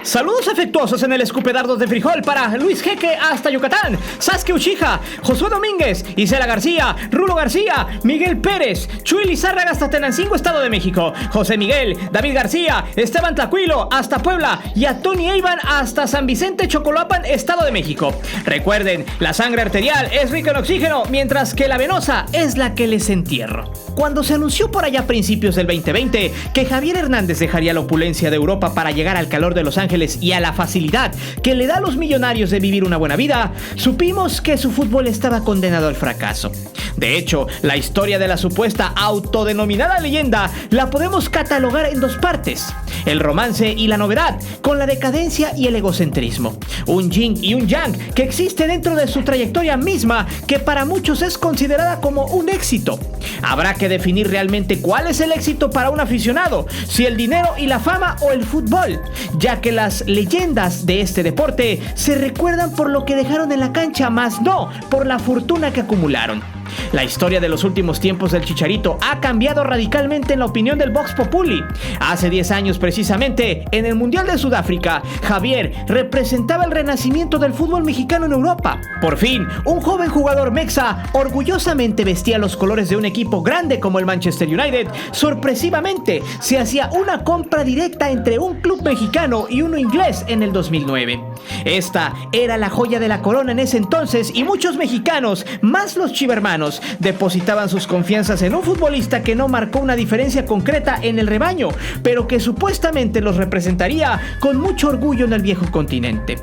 Saludos afectuosos en el escupedardos de frijol para Luis Jeque hasta Yucatán, Sasuke Uchiha, Josué Domínguez, Isela García, Rulo García, Miguel Pérez, Chuy Lizárraga hasta Tenancingo, Estado de México, José Miguel, David García, Esteban Tlacuilo hasta Puebla y a Tony Eivan hasta San Vicente Chocolapan, Estado de México. Recuerden, la sangre arterial es rica en oxígeno, mientras que la venosa es la que les entierro. Cuando se anunció por allá a principios del 2020 que Javier Hernández dejaría la opulencia de Europa para llegar al calor de Los Ángeles y a la facilidad que le da a los millonarios de vivir una buena vida, supimos que su fútbol estaba condenado al fracaso. De hecho, la historia de la supuesta autodenominada leyenda la podemos catalogar en dos partes: el romance y la novedad, con la decadencia y el egocentrismo. Un yin y un yang que existe dentro de su trayectoria misma, que para muchos es considerada como un éxito. Habrá que definir realmente cuál es el éxito para un aficionado, si el dinero y la fama o el fútbol, ya que las leyendas de este deporte se recuerdan por lo que dejaron en la cancha, más no por la fortuna que acumularon. La historia de los últimos tiempos del Chicharito ha cambiado radicalmente en la opinión del Vox Populi. Hace 10 años precisamente, en el Mundial de Sudáfrica, Javier representaba el renacimiento del fútbol mexicano en Europa. Por fin, un joven jugador mexa orgullosamente vestía los colores de un equipo grande como el Manchester United. Sorpresivamente, se hacía una compra directa entre un club mexicano y uno inglés en el 2009. Esta era la joya de la corona en ese entonces, y muchos mexicanos, más los chivermanos, depositaban sus confianzas en un futbolista que no marcó una diferencia concreta en el rebaño, pero que supuestamente los representaría con mucho orgullo en el viejo continente.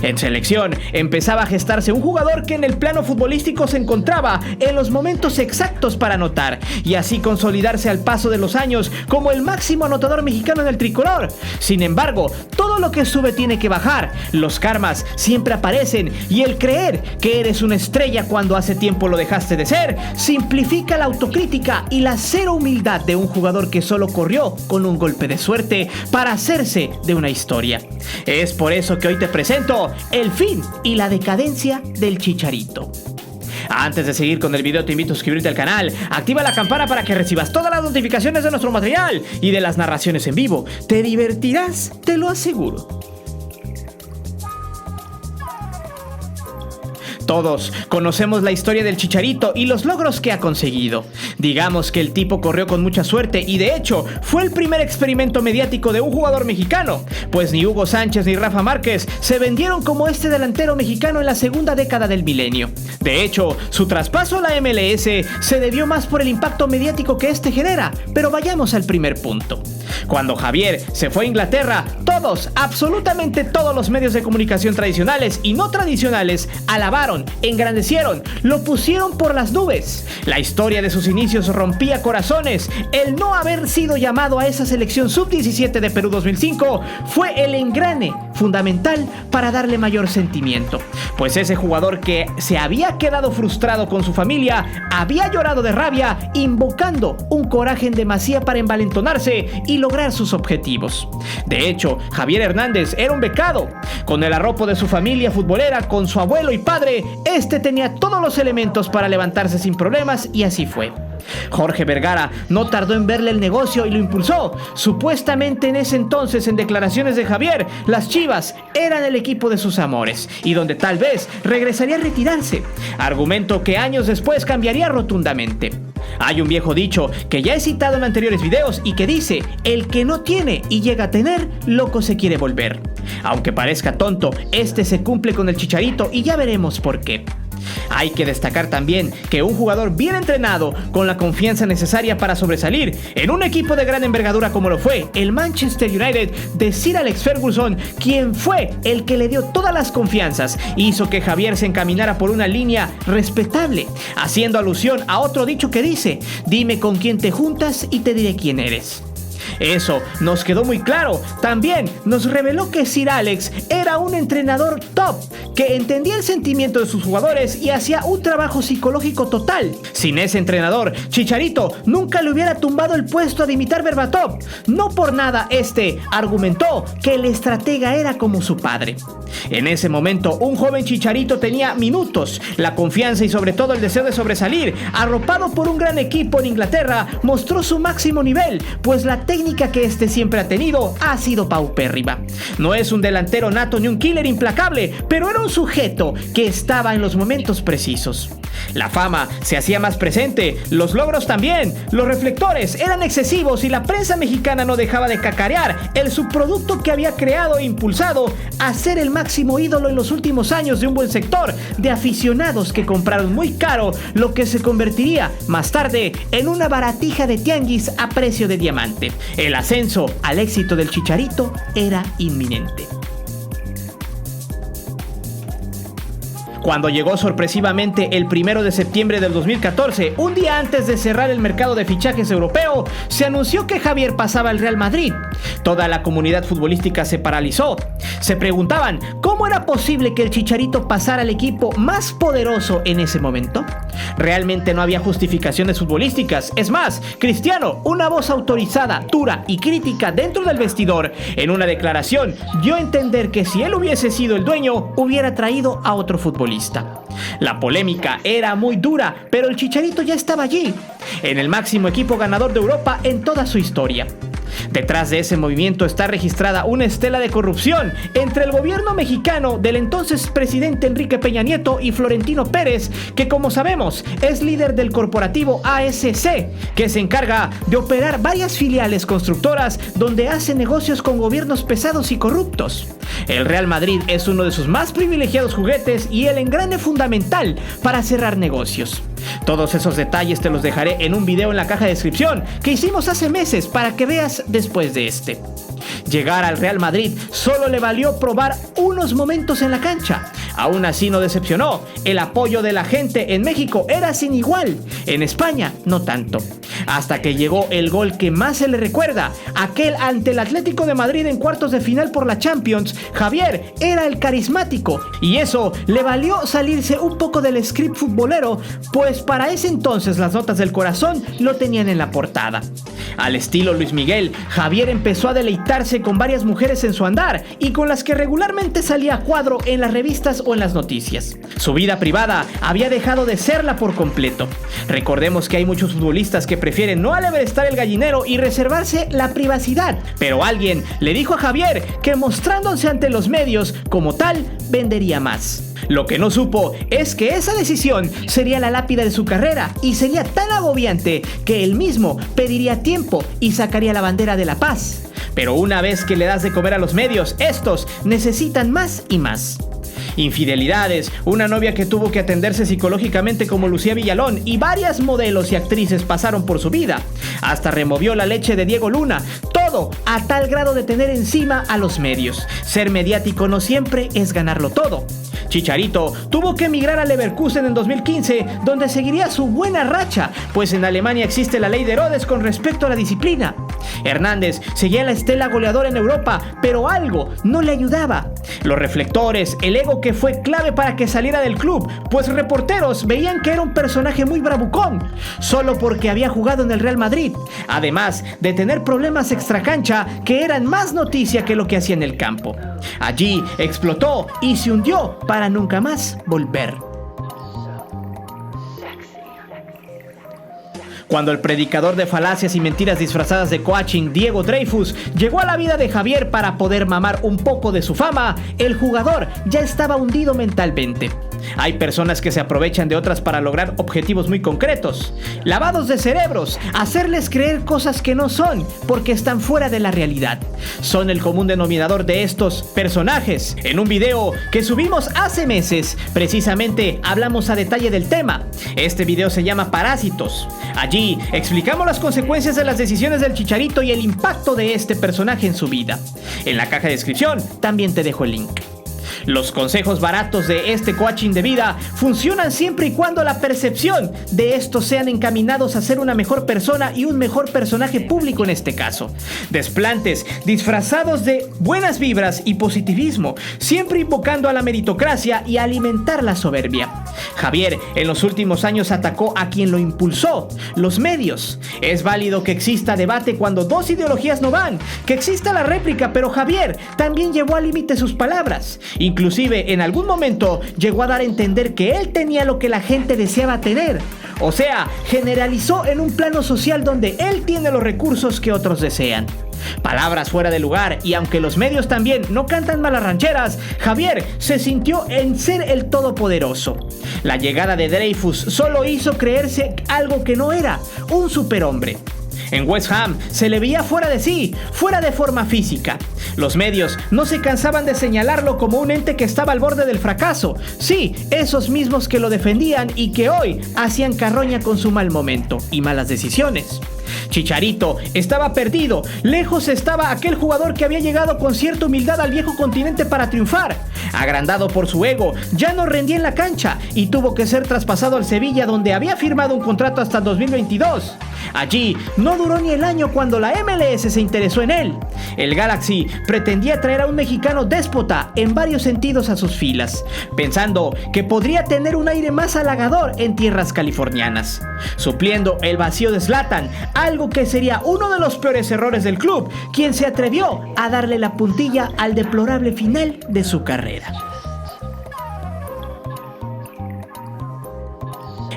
En selección empezaba a gestarse un jugador que en el plano futbolístico se encontraba en los momentos exactos para anotar, y así consolidarse al paso de los años como el máximo anotador mexicano en el tricolor. Sin embargo, todo lo que sube tiene que bajar, los karmas siempre aparecen, y el creer que eres una estrella cuando hace tiempo lo dejaste de ser, simplifica la autocrítica y la cero humildad de un jugador que solo corrió con un golpe de suerte para hacerse de una historia. Es por eso que hoy te presento el fin y la decadencia del Chicharito. Antes de seguir con el video, te invito a suscribirte al canal, activa la campana para que recibas todas las notificaciones de nuestro material y de las narraciones en vivo. Te divertirás, te lo aseguro. Todos conocemos la historia del Chicharito y los logros que ha conseguido. Digamos que el tipo corrió con mucha suerte y de hecho fue el primer experimento mediático de un jugador mexicano, pues ni Hugo Sánchez ni Rafa Márquez se vendieron como este delantero mexicano en la segunda década del milenio. De hecho, su traspaso a la MLS se debió más por el impacto mediático que este genera, pero vayamos al primer punto. Cuando Javier se fue a Inglaterra, todos, absolutamente todos los medios de comunicación tradicionales y no tradicionales alabaron, engrandecieron, lo pusieron por las nubes. La historia de sus inicios rompía corazones. El no haber sido llamado a esa selección sub-17 de Perú 2005 fue el engrane fundamental para darle mayor sentimiento, pues ese jugador que se había quedado frustrado con su familia había llorado de rabia, invocando un coraje en demasía para envalentonarse y lograr sus objetivos. De hecho, Javier Hernández era un becado. Con el arropo de su familia futbolera, con su abuelo y padre, este tenía todos los elementos para levantarse sin problemas, y así fue. Jorge Vergara no tardó en verle el negocio y lo impulsó. Supuestamente en ese entonces, en declaraciones de Javier, las Chivas eran el equipo de sus amores y donde tal vez regresaría a retirarse, argumento que años después cambiaría rotundamente. Hay un viejo dicho que ya he citado en anteriores videos y que dice: el que no tiene y llega a tener, loco se quiere volver. Aunque parezca tonto, este se cumple con el Chicharito y ya veremos por qué. Hay que destacar también que un jugador bien entrenado, con la confianza necesaria para sobresalir en un equipo de gran envergadura como lo fue el Manchester United de Sir Alex Ferguson, quien fue el que le dio todas las confianzas, hizo que Javier se encaminara por una línea respetable, haciendo alusión a otro dicho que dice: dime con quién te juntas y te diré quién eres. Eso nos quedó muy claro. También nos reveló que Sir Alex era un entrenador top, que entendía el sentimiento de sus jugadores y hacía un trabajo psicológico total. Sin ese entrenador, Chicharito nunca le hubiera tumbado el puesto a Dimitar Berbatov. No por nada este argumentó que el estratega era como su padre. En ese momento, un joven Chicharito tenía minutos, la confianza y sobre todo el deseo de sobresalir. Arropado por un gran equipo en Inglaterra, mostró su máximo nivel, pues la técnica técnica que este siempre ha tenido ha sido paupérrima. No es un delantero nato ni un killer implacable, pero era un sujeto que estaba en los momentos precisos. La fama se hacía más presente, los logros también, los reflectores eran excesivos y la prensa mexicana no dejaba de cacarear el subproducto que había creado e impulsado a ser el máximo ídolo en los últimos años de un buen sector de aficionados que compraron muy caro lo que se convertiría más tarde en una baratija de tianguis a precio de diamante. El ascenso al éxito del Chicharito era inminente. Cuando llegó sorpresivamente el 1 de septiembre del 2014, un día antes de cerrar el mercado de fichajes europeo, se anunció que Javier pasaba al Real Madrid. Toda la comunidad futbolística se paralizó. Se preguntaban cómo era posible que el Chicharito pasara al equipo más poderoso en ese momento. Realmente no había justificaciones futbolísticas. Es más, Cristiano, una voz autorizada, dura y crítica dentro del vestidor, en una declaración dio a entender que si él hubiese sido el dueño, hubiera traído a otro futbolista. La polémica era muy dura, pero el Chicharito ya estaba allí, en el máximo equipo ganador de Europa en toda su historia. Detrás de ese movimiento está registrada una estela de corrupción entre el gobierno mexicano del entonces presidente Enrique Peña Nieto y Florentino Pérez, que como sabemos es líder del corporativo ASC, que se encarga de operar varias filiales constructoras donde hace negocios con gobiernos pesados y corruptos. El Real Madrid es uno de sus más privilegiados juguetes y el engrane fundamental para cerrar negocios. Todos esos detalles te los dejaré en un video en la caja de descripción que hicimos hace meses para que veas después de este. Llegar al Real Madrid solo le valió probar unos momentos en la cancha. Aún así no decepcionó. El apoyo de la gente en México era sin igual. En España no tanto. Hasta que llegó el gol que más se le recuerda, aquel ante el Atlético de Madrid en cuartos de final por la Champions. Javier era el carismático y eso le valió salirse un poco del script futbolero, pues para ese entonces las notas del corazón lo tenían en la portada. Al estilo Luis Miguel, Javier empezó a deleitarse con varias mujeres en su andar y con las que regularmente salía a cuadro en las revistas o en las noticias. Su vida privada había dejado de serla por completo. Recordemos que hay muchos futbolistas que prefieren no alebrestar el gallinero y reservarse la privacidad, pero alguien le dijo a Javier que mostrándose ante los medios como tal vendería más. Lo que no supo es que esa decisión sería la lápida de su carrera y sería tan agobiante que él mismo pediría tiempo y sacaría la bandera de la paz. Pero una vez que le das de comer a los medios, estos necesitan más y más. Infidelidades, una novia que tuvo que atenderse psicológicamente como Lucía Villalón y varias modelos y actrices pasaron por su vida. Hasta removió la leche de Diego Luna. Todo a tal grado de tener encima a los medios. Ser mediático no siempre es ganarlo todo. Chicharito tuvo que emigrar a Leverkusen en 2015, donde seguiría su buena racha, pues en Alemania existe la ley de Herodes con respecto a la disciplina. Hernández seguía la estela goleadora en Europa, pero algo no le ayudaba. Los reflectores, el ego que fue clave para que saliera del club, pues reporteros veían que era un personaje muy bravucón, solo porque había jugado en el Real Madrid, además de tener problemas extracancha que eran más noticia que lo que hacía en el campo. Allí explotó y se hundió para nunca más volver. Cuando el predicador de falacias y mentiras disfrazadas de coaching, Diego Dreyfus, llegó a la vida de Javier para poder mamar un poco de su fama, el jugador ya estaba hundido mentalmente. Hay personas que se aprovechan de otras para lograr objetivos muy concretos. Lavados de cerebros, hacerles creer cosas que no son, porque están fuera de la realidad. Son el común denominador de estos personajes. En un video que subimos hace meses, precisamente hablamos a detalle del tema. Este video se llama Parásitos. Allí explicamos las consecuencias de las decisiones del Chicharito y el impacto de este personaje en su vida. En la caja de descripción también te dejo el link. Los consejos baratos de este coaching de vida funcionan siempre y cuando la percepción de estos sean encaminados a ser una mejor persona y un mejor personaje público en este caso. Desplantes disfrazados de buenas vibras y positivismo, siempre invocando a la meritocracia y a alimentar la soberbia. Javier en los últimos años atacó a quien lo impulsó, los medios. Es válido que exista debate cuando dos ideologías no van, que exista la réplica, pero Javier también llevó al límite sus palabras. Inclusive en algún momento llegó a dar a entender que él tenía lo que la gente deseaba tener, O sea, generalizó en un plano social donde él tiene los recursos que otros desean. Palabras fuera de lugar, y aunque los medios también no cantan malas rancheras, Javier se sintió en ser el todopoderoso. La llegada de Dreyfus solo hizo creerse algo que no era, un superhombre. En West Ham se le veía fuera de sí, fuera de forma física. Los medios no se cansaban de señalarlo como un ente que estaba al borde del fracaso. Sí, esos mismos que lo defendían y que hoy hacían carroña con su mal momento y malas decisiones. Chicharito estaba perdido, lejos estaba aquel jugador que había llegado con cierta humildad al viejo continente para triunfar. Agrandado por su ego, ya no rendía en la cancha y tuvo que ser traspasado al Sevilla, donde había firmado un contrato hasta el 2022. Allí no duró ni el año cuando la MLS se interesó en él. El Galaxy pretendía traer a un mexicano déspota en varios sentidos a sus filas, pensando que podría tener un aire más halagador en tierras californianas, supliendo el vacío de Zlatan, algo que sería uno de los peores errores del club, quien se atrevió a darle la puntilla al deplorable final de su carrera.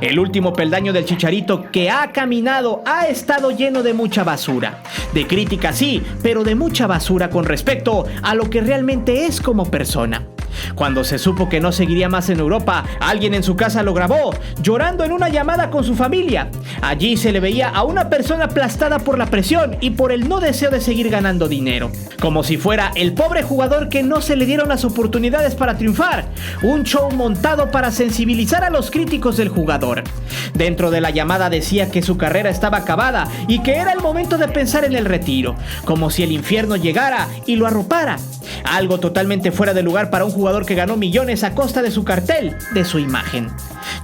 El último peldaño del Chicharito que ha caminado ha estado lleno de mucha basura. De crítica sí, pero de mucha basura con respecto a lo que realmente es como persona. Cuando se supo que no seguiría más en Europa, alguien en su casa lo grabó, llorando en una llamada con su familia. Allí se le veía a una persona aplastada por la presión y por el no deseo de seguir ganando dinero. Como si fuera el pobre jugador que no se le dieron las oportunidades para triunfar. Un show montado para sensibilizar a los críticos del jugador. Dentro de la llamada decía que su carrera estaba acabada y que era el momento de pensar en el retiro, como si el infierno llegara y lo arropara. Algo totalmente fuera de lugar para un jugador que ganó millones a costa de su cartel, de su imagen.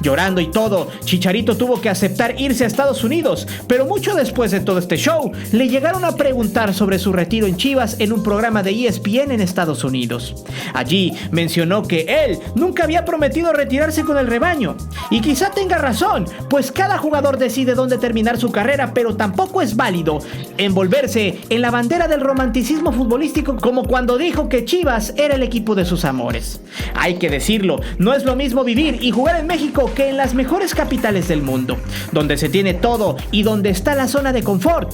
Llorando y todo, Chicharito tuvo que aceptar irse a Estados Unidos, pero mucho después de todo este show, le llegaron a preguntar sobre su retiro en Chivas en un programa de ESPN en Estados Unidos. Allí mencionó que él nunca había prometido retirarse con el rebaño, y quizá tenga razón, pues cada jugador decide dónde terminar su carrera, pero tampoco es válido envolverse en la bandera del romanticismo futbolístico como cuando dijo que Chivas era el equipo de sus amores. Hay que decirlo, no es lo mismo vivir y jugar en México que en las mejores capitales del mundo, donde se tiene todo y donde está la zona de confort.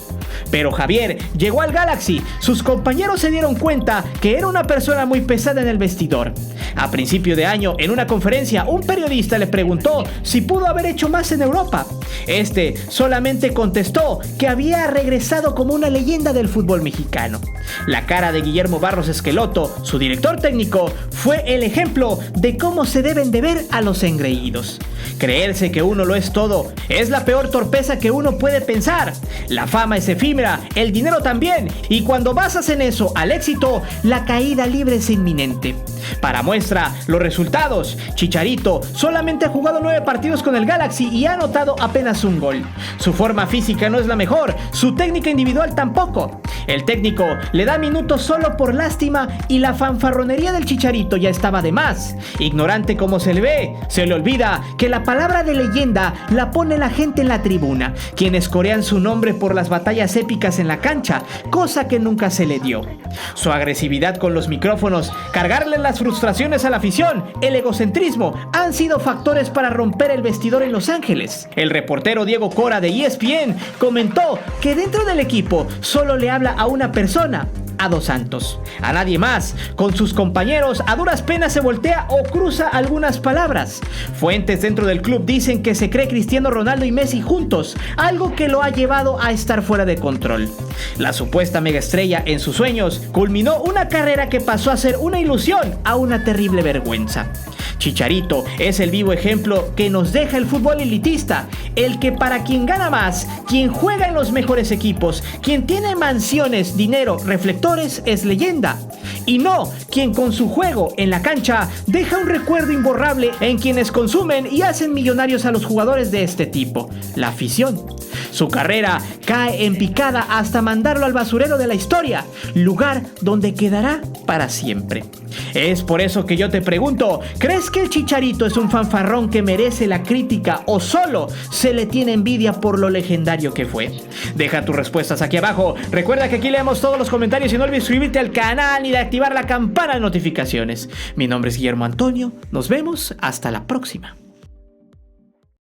Pero Javier llegó al Galaxy, sus compañeros se dieron cuenta que era una persona muy pesada en el vestidor. A principio de año, en una conferencia, un periodista le preguntó si pudo haber hecho más en Europa. Este solamente contestó que había regresado como una leyenda del fútbol mexicano. La cara de Guillermo Barros Esqueloto, su director técnico, fue el ejemplo de cómo se deben de ver a los engreídos. Creerse que uno lo es todo es la peor torpeza que uno puede pensar. La fama es efímera, el dinero también, y cuando basas en eso al éxito, la caída libre es inminente. Para muestra, los resultados. Chicharito solamente ha jugado 9 partidos con el Galaxy y ha anotado apenas un gol. Su forma física no es la mejor, su técnica individual tampoco. El técnico le da minutos solo por lástima y la fanfarronería del Chicharito ya estaba de más. Ignorante como se le ve, se le olvida que la palabra de leyenda la pone la gente en la tribuna, quienes corean su nombre por las batallas épicas en la cancha, cosa que nunca se le dio. Su agresividad con los micrófonos, cargarle las frustraciones a la afición, el egocentrismo, han sido factores para romper el vestidor en Los Ángeles. El reportero Diego Cora de ESPN comentó que dentro del equipo solo le habla a una persona, a Dos Santos, a nadie más. Con sus compañeros a duras penas se voltea o cruza algunas palabras. Fuentes dentro del club dicen que se cree Cristiano Ronaldo y Messi juntos, algo que lo ha llevado a estar fuera de control. La supuesta megaestrella en sus sueños culminó una carrera que pasó a ser una ilusión a una terrible vergüenza. Chicharito es el vivo ejemplo que nos deja el fútbol elitista, el que para quien gana más, quien juega en los mejores equipos, quien tiene mansiones, dinero, reflectores, es leyenda. Y no quien con su juego en la cancha deja un recuerdo imborrable en quienes consumen y hacen millonarios a los jugadores de este tipo, la afición. Su carrera cae en picada hasta mandarlo al basurero de la historia, lugar donde quedará para siempre. Es por eso que yo te pregunto, ¿crees que el Chicharito es un fanfarrón que merece la crítica o solo se le tiene envidia por lo legendario que fue? Deja tus respuestas aquí abajo. Recuerda que aquí leemos todos los comentarios y no olvides suscribirte al canal y de activar la campana de notificaciones. Mi nombre es Guillermo Antonio. Nos vemos hasta la próxima.